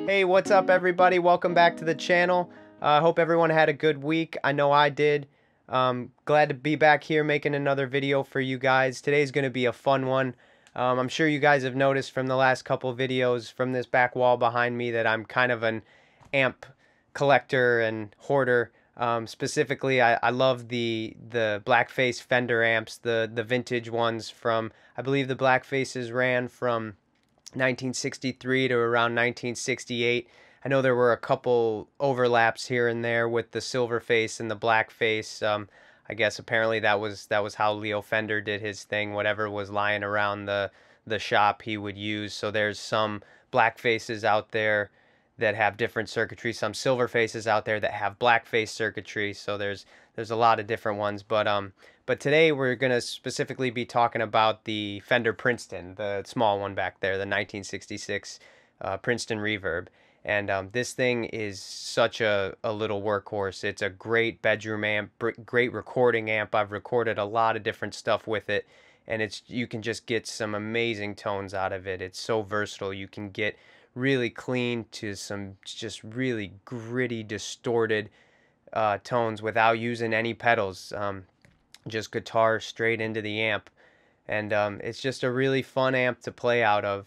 Hey, what's up everybody? Welcome back to the channel. I hope everyone had a good week. I know I did. Glad to be back here making another video for you guys. Today's going to be a fun one. I'm sure you guys have noticed from the last couple videos from this back wall behind me that I'm kind of an amp collector and hoarder. Specifically, I love the blackface Fender amps, the vintage ones from, I believe the blackfaces ran from 1963 to around 1968. I know there were a couple overlaps here and there with the silver face and the black face. I guess apparently that was how Leo Fender did his thing. Whatever was lying around the shop he would use. So there's some black faces out there that have different circuitry, some silver faces out there that have black face circuitry. So there's a lot of different ones, but today we're going to specifically be talking about the Fender Princeton, the small one back there, the 1966 Princeton Reverb. And this thing is such a little workhorse. It's a great bedroom amp, great recording amp. I've recorded a lot of different stuff with it, and you can just get some amazing tones out of it. It's so versatile. You can get really clean to some just really gritty, distorted tones without using any pedals. Just guitar straight into the amp, and it's just a really fun amp to play out of.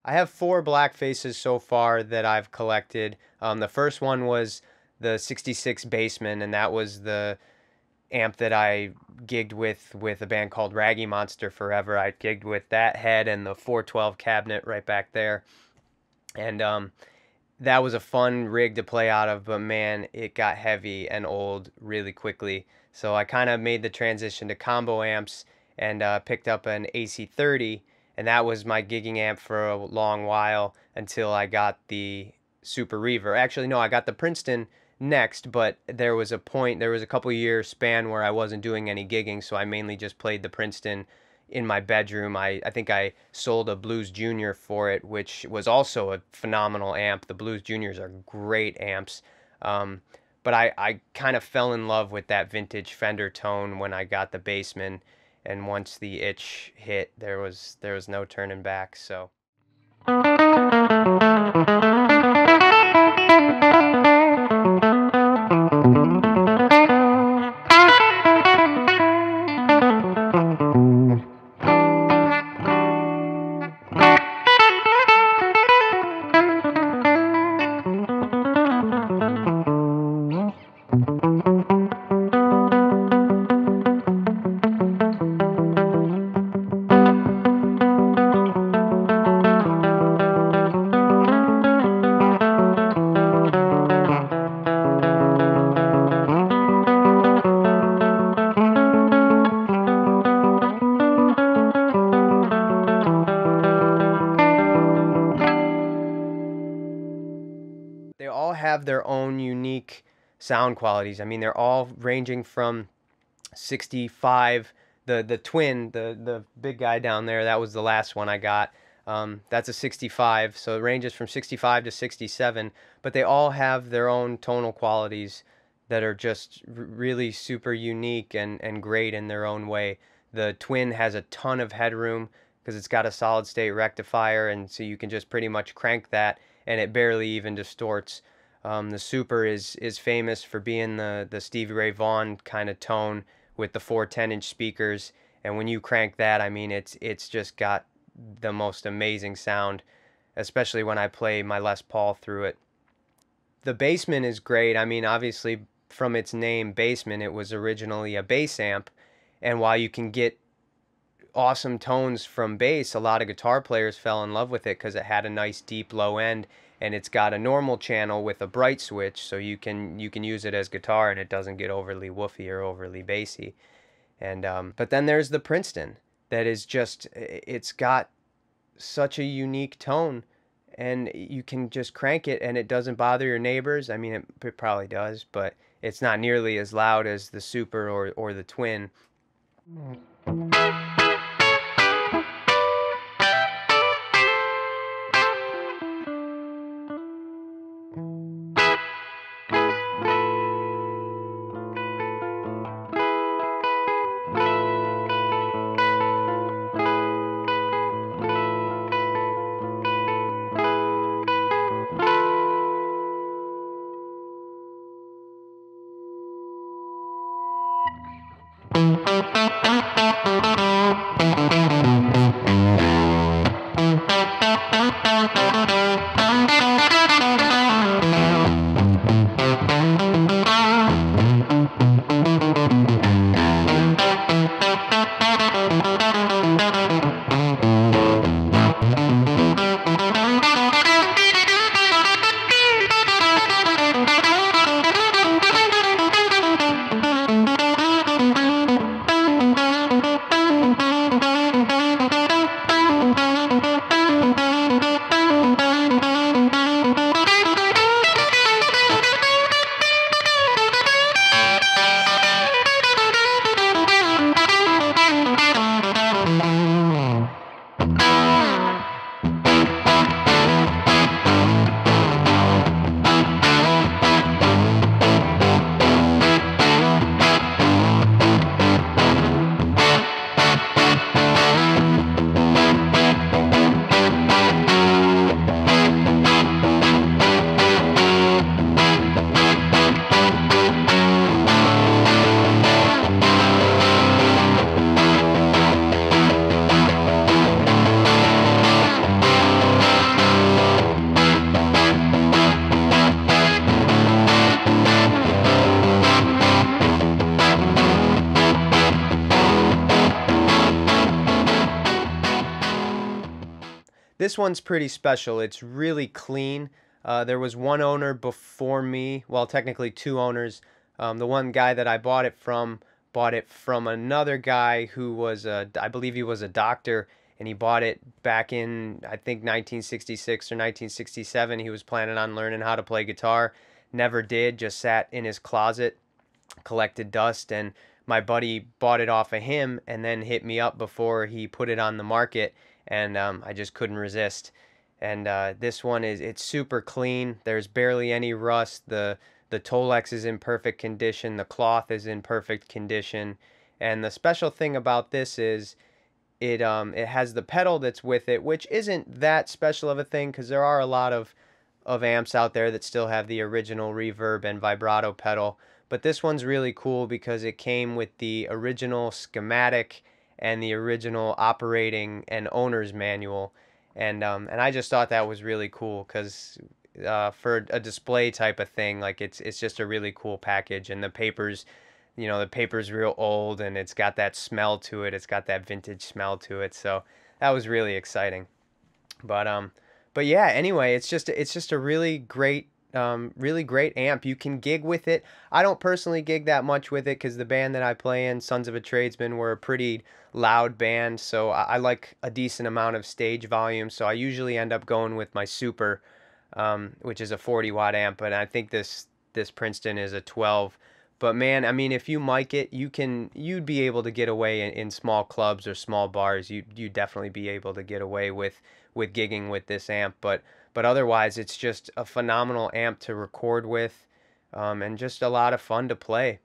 I have 4 black faces so far that I've collected. The first one was the 66 Bassman, and that was the amp that I gigged with a band called Raggy Monster forever. I gigged with that head and the 412 cabinet right back there. And that was a fun rig to play out of, but man, it got heavy and old really quickly. So I kind of made the transition to combo amps and picked up an AC30, and that was my gigging amp for a long while until I got the Super Reverb. Actually, no, I got the Princeton next, but there was a couple year span where I wasn't doing any gigging, so I mainly just played the Princeton in my bedroom. I think I sold a Blues Junior for it, which was also a phenomenal amp. The Blues Juniors are great amps. But I kind of fell in love with that vintage Fender tone when I got the Bassman, and once the itch hit, there was no turning back. So they all have their own unique sound qualities. I mean, they're all ranging from 65, the twin, the big guy down there, that was the last one I got. That's a 65, so it ranges from 65 to 67, but they all have their own tonal qualities that are just really super unique and great in their own way. The twin has a ton of headroom because it's got a solid state rectifier, and so you can just pretty much crank that and it barely even distorts. The Super is famous for being the Stevie Ray Vaughan kind of tone with the 4 10-inch speakers, and when you crank that, I mean, it's just got the most amazing sound, especially when I play my Les Paul through it. The Bassman is great. I mean, obviously from its name, Bassman, it was originally a bass amp, and while you can get awesome tones from bass. A lot of guitar players fell in love with it because it had a nice deep low end, and it's got a normal channel with a bright switch, so you can use it as guitar and it doesn't get overly woofy or overly bassy. And but then there's the Princeton that is just, it's got such a unique tone, and you can just crank it and it doesn't bother your neighbors. I mean, it probably does, but it's not nearly as loud as the Super or the Twin. This one's pretty special. It's really clean. There was one owner before me, well, technically two owners. The one guy that I bought it from another guy who was, I believe he was a doctor, and he bought it back in, I think, 1966 or 1967. He was planning on learning how to play guitar. Never did, just sat in his closet, collected dust, and my buddy bought it off of him and then hit me up before he put it on the market, and I just couldn't resist. And this one it's super clean. There's barely any rust. The Tolex is in perfect condition. The cloth is in perfect condition. And the special thing about this is it has the pedal that's with it, which isn't that special of a thing because there are a lot of amps out there that still have the original reverb and vibrato pedal. But this one's really cool because it came with the original schematic and the original operating and owner's manual. And I just thought that was really cool because for a display type of thing, like it's just a really cool package. And the paper's, you know, the paper's real old and it's got that smell to it. It's got that vintage smell to it. So that was really exciting. But yeah, anyway, it's just a really great amp. You can gig with it. I don't personally gig that much with it because the band that I play in, Sons of a Tradesman, we're a pretty loud band, so I like a decent amount of stage volume, so I usually end up going with my Super, which is a 40-watt amp, but I think this Princeton is a 12. But man, I mean, if you mic it, you'd be able to get away in small clubs or small bars. You'd definitely be able to get away with gigging with this amp, but otherwise it's just a phenomenal amp to record with, and just a lot of fun to play.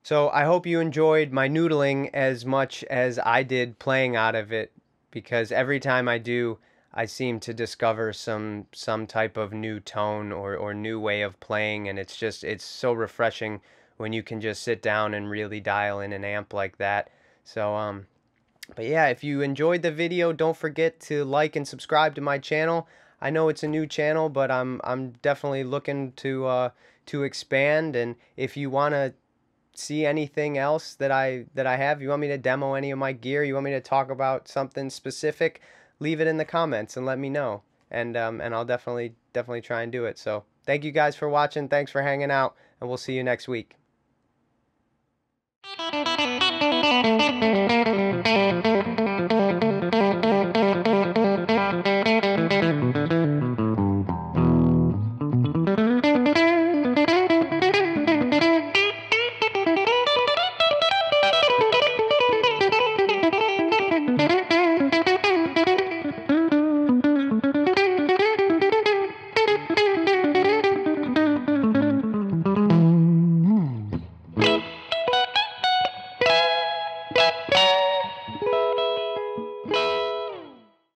So I hope you enjoyed my noodling as much as I did playing out of it, because every time I do, I seem to discover some type of new tone or new way of playing, and it's so refreshing when you can just sit down and really dial in an amp like that. So but yeah, if you enjoyed the video, don't forget to like and subscribe to my channel. I know it's a new channel, but I'm definitely looking to expand, and if you want to see anything else that I have, you want me to demo any of my gear, you want me to talk about something specific, leave it in the comments and let me know. And I'll definitely try and do it. So thank you guys for watching, thanks for hanging out, and we'll see you next week.